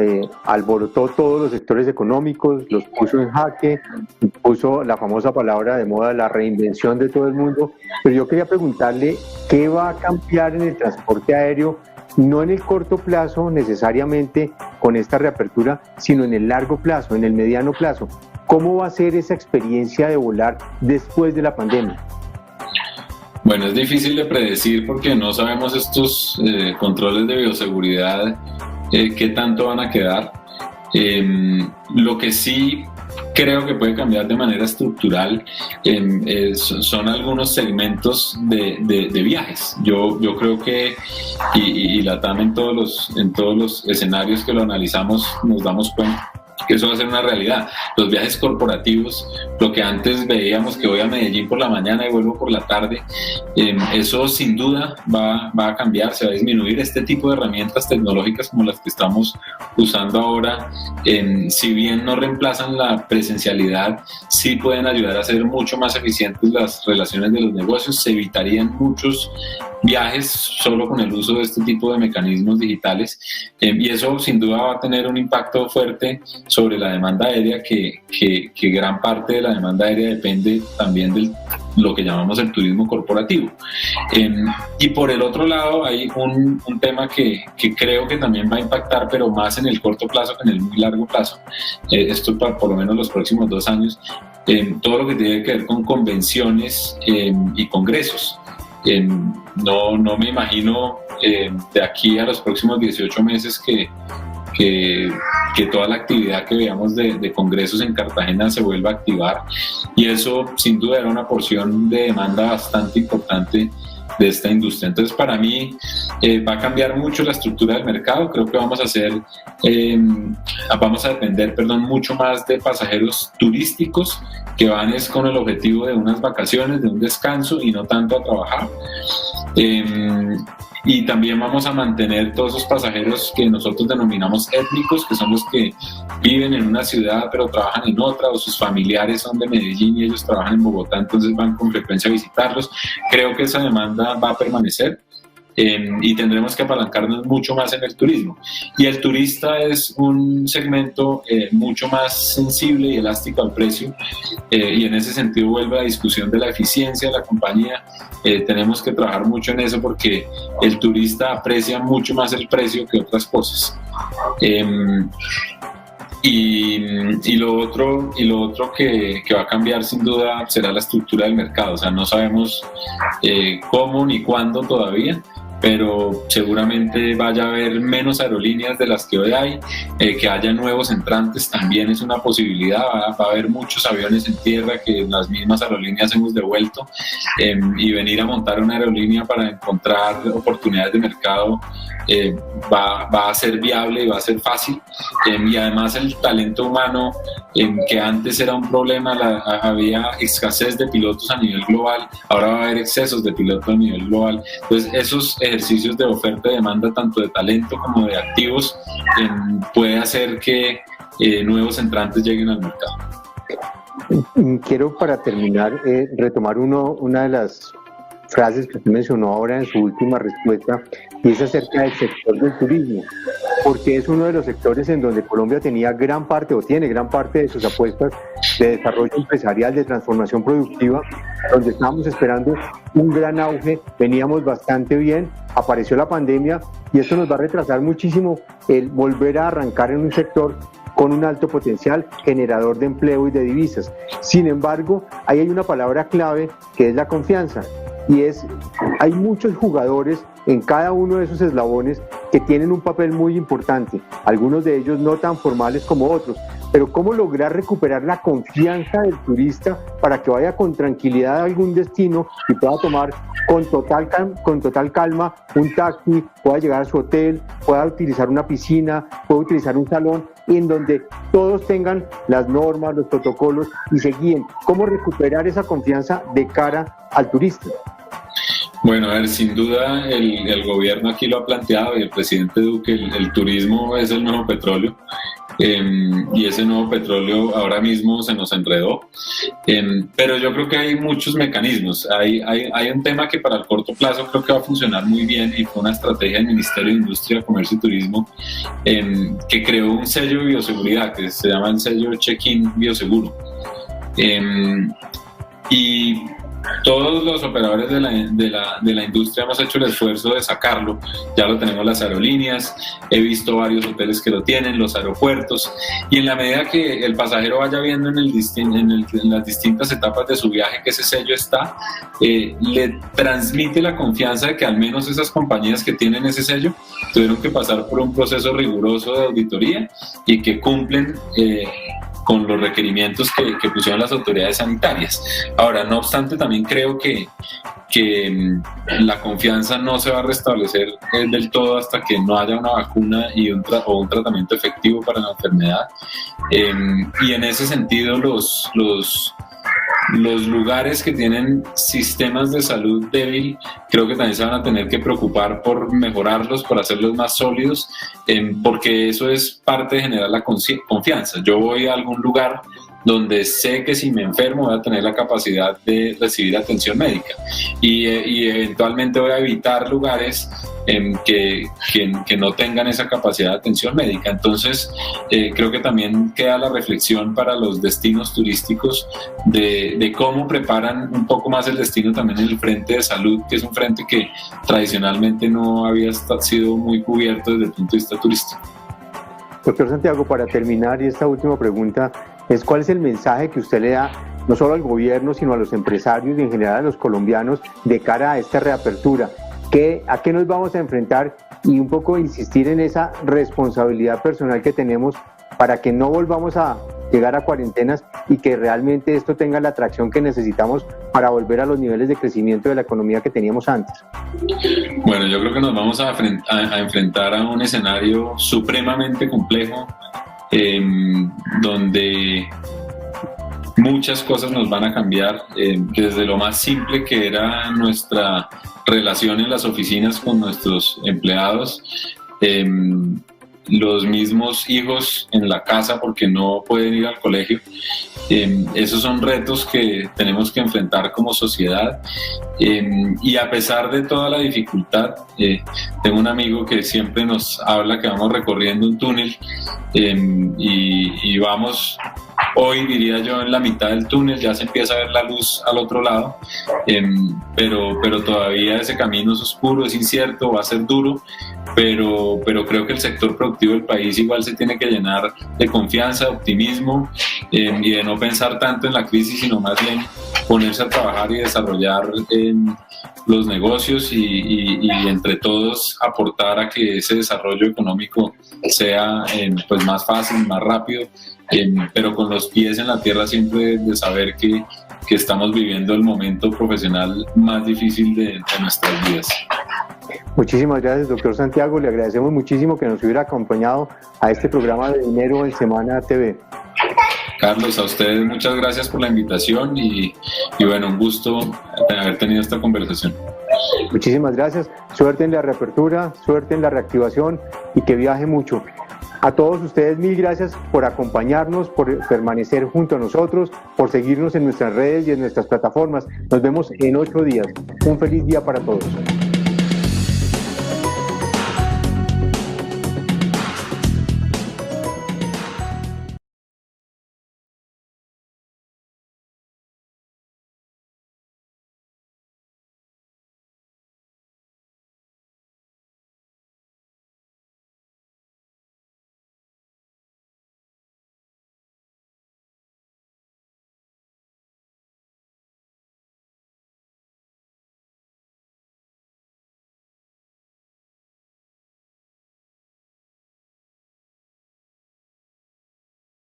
alborotó todos los sectores económicos, los puso en jaque, puso la famosa palabra de moda, la reinvención de todo el mundo, pero yo quería preguntarle qué va a cambiar en el transporte aéreo, no en el corto plazo necesariamente con esta reapertura, sino en el largo plazo, en el mediano plazo. ¿Cómo va a ser esa experiencia de volar después de la pandemia? Bueno, es difícil de predecir porque no sabemos estos controles de bioseguridad qué tanto van a quedar. Lo que sí creo que puede cambiar de manera estructural son algunos segmentos de viajes. Yo creo que, y la TAM en todos los escenarios que lo analizamos nos damos cuenta que eso va a ser una realidad. Los viajes corporativos, lo que antes veíamos que voy a Medellín por la mañana y vuelvo por la tarde, eso sin duda va a cambiar, se va a disminuir. Este tipo de herramientas tecnológicas como las que estamos usando ahora, si bien no reemplazan la presencialidad, sí pueden ayudar a hacer mucho más eficientes las relaciones de los negocios. Se evitarían muchos viajes solo con el uso de este tipo de mecanismos digitales, y eso sin duda va a tener un impacto fuerte sobre la demanda aérea, que gran parte de la demanda aérea depende también de lo que llamamos el turismo corporativo. Y por el otro lado hay un tema que creo que también va a impactar, pero más en el corto plazo que en el muy largo plazo, esto para por lo menos los próximos 2 años, todo lo que tiene que ver con convenciones y congresos. No me imagino de aquí a los próximos 18 meses que toda la actividad que veamos de congresos en Cartagena se vuelva a activar, y eso sin duda era una porción de demanda bastante importante de esta industria. Entonces, para mí va a cambiar mucho la estructura del mercado. Creo que vamos a depender mucho más de pasajeros turísticos que van con el objetivo de unas vacaciones, de un descanso, y no tanto a trabajar. y también vamos a mantener todos esos pasajeros que nosotros denominamos étnicos, que son los que viven en una ciudad pero trabajan en otra, o sus familiares son de Medellín y ellos trabajan en Bogotá, entonces van con frecuencia a visitarlos. Creo que esa demanda va a permanecer. Y tendremos que apalancarnos mucho más en el turismo. Y el turista es un segmento mucho más sensible y elástico al precio, y en ese sentido vuelve la discusión de la eficiencia de la compañía. Tenemos que trabajar mucho en eso porque el turista aprecia mucho más el precio que otras cosas. Y lo otro que va a cambiar sin duda será la estructura del mercado. O sea, no sabemos cómo ni cuándo todavía, pero seguramente vaya a haber menos aerolíneas de las que hoy hay, que haya nuevos entrantes también es una posibilidad. Va a haber muchos aviones en tierra que las mismas aerolíneas hemos devuelto, y venir a montar una aerolínea para encontrar oportunidades de mercado va a ser viable y va a ser fácil, y además el talento humano, que antes era un problema, había escasez de pilotos a nivel global, ahora va a haber excesos de pilotos a nivel global. Entonces esos ejercicios de oferta y demanda tanto de talento como de activos puede hacer que nuevos entrantes lleguen al mercado. Quiero, para terminar, retomar una de las frases que usted mencionó ahora en su última respuesta, y es acerca del sector del turismo, porque es uno de los sectores en donde Colombia tenía gran parte, o tiene gran parte de sus apuestas de desarrollo empresarial, de transformación productiva, donde estábamos esperando un gran auge, veníamos bastante bien, apareció la pandemia y esto nos va a retrasar muchísimo el volver a arrancar en un sector con un alto potencial generador de empleo y de divisas. Sin embargo, ahí hay una palabra clave que es la confianza. Y hay muchos jugadores en cada uno de esos eslabones que tienen un papel muy importante, algunos de ellos no tan formales como otros, pero cómo lograr recuperar la confianza del turista para que vaya con tranquilidad a algún destino y pueda tomar con total calma un taxi, pueda llegar a su hotel, pueda utilizar una piscina, pueda utilizar un salón, en donde todos tengan las normas, los protocolos y se guíen. ¿Cómo recuperar esa confianza de cara al turista? Bueno, a ver, sin duda el gobierno aquí lo ha planteado, y el presidente Duque, el turismo es el nuevo petróleo, y ese nuevo petróleo ahora mismo se nos enredó, pero yo creo que hay muchos mecanismos. Hay un tema que para el corto plazo creo que va a funcionar muy bien, y fue una estrategia del Ministerio de Industria, Comercio y Turismo, que creó un sello de bioseguridad que se llama el sello Check-in Bioseguro, y todos los operadores de la industria hemos hecho el esfuerzo de sacarlo. Ya lo tenemos las aerolíneas, he visto varios hoteles que lo tienen, los aeropuertos, y en la medida que el pasajero vaya viendo en las distintas etapas de su viaje que ese sello está, le transmite la confianza de que al menos esas compañías que tienen ese sello tuvieron que pasar por un proceso riguroso de auditoría y que cumplen con los requerimientos que pusieron las autoridades sanitarias. Ahora, no obstante, también creo que la confianza no se va a restablecer del todo hasta que no haya una vacuna o un tratamiento efectivo para la enfermedad. Y en ese sentido, los lugares que tienen sistemas de salud débil, creo que también se van a tener que preocupar por mejorarlos, por hacerlos más sólidos, porque eso es parte de generar la confianza. Yo voy a algún lugar donde sé que si me enfermo voy a tener la capacidad de recibir atención médica, y eventualmente voy a evitar lugares que no tengan esa capacidad de atención médica. Entonces creo que también queda la reflexión para los destinos turísticos de cómo preparan un poco más el destino también en el frente de salud, que es un frente que tradicionalmente no había sido muy cubierto desde el punto de vista turístico. Doctor Santiago, para terminar, y esta última pregunta es: ¿cuál es el mensaje que usted le da no solo al gobierno, sino a los empresarios y en general a los colombianos de cara a esta reapertura? ¿A qué nos vamos a enfrentar? Y un poco insistir en esa responsabilidad personal que tenemos para que no volvamos a llegar a cuarentenas y que realmente esto tenga la atracción que necesitamos para volver a los niveles de crecimiento de la economía que teníamos antes. Bueno, yo creo que nos vamos a enfrentar a un escenario supremamente complejo, donde muchas cosas nos van a cambiar, desde lo más simple que era nuestra relación en las oficinas con nuestros empleados, los mismos hijos en la casa porque no pueden ir al colegio. Esos son retos que tenemos que enfrentar como sociedad, y a pesar de toda la dificultad, tengo un amigo que siempre nos habla que vamos recorriendo un túnel, y vamos, hoy diría yo, en la mitad del túnel, ya se empieza a ver la luz al otro lado, pero todavía ese camino es oscuro, es incierto, va a ser duro, pero creo que el sector productivo del país igual se tiene que llenar de confianza, de optimismo, y de no pensar tanto en la crisis, sino más bien ponerse a trabajar y desarrollar los negocios y entre todos aportar a que ese desarrollo económico sea pues más fácil, más rápido, pero con los pies en la tierra, siempre de saber que estamos viviendo el momento profesional más difícil de nuestras vidas. Muchísimas gracias, doctor Santiago. Le agradecemos muchísimo que nos hubiera acompañado a este programa de Dinero en Semana TV. Carlos, a ustedes muchas gracias por la invitación y bueno, un gusto haber tenido esta conversación. Muchísimas gracias. Suerte en la reapertura, suerte en la reactivación y que viaje mucho. A todos ustedes, mil gracias por acompañarnos, por permanecer junto a nosotros, por seguirnos en nuestras redes y en nuestras plataformas. Nos vemos en 8 días. Un feliz día para todos.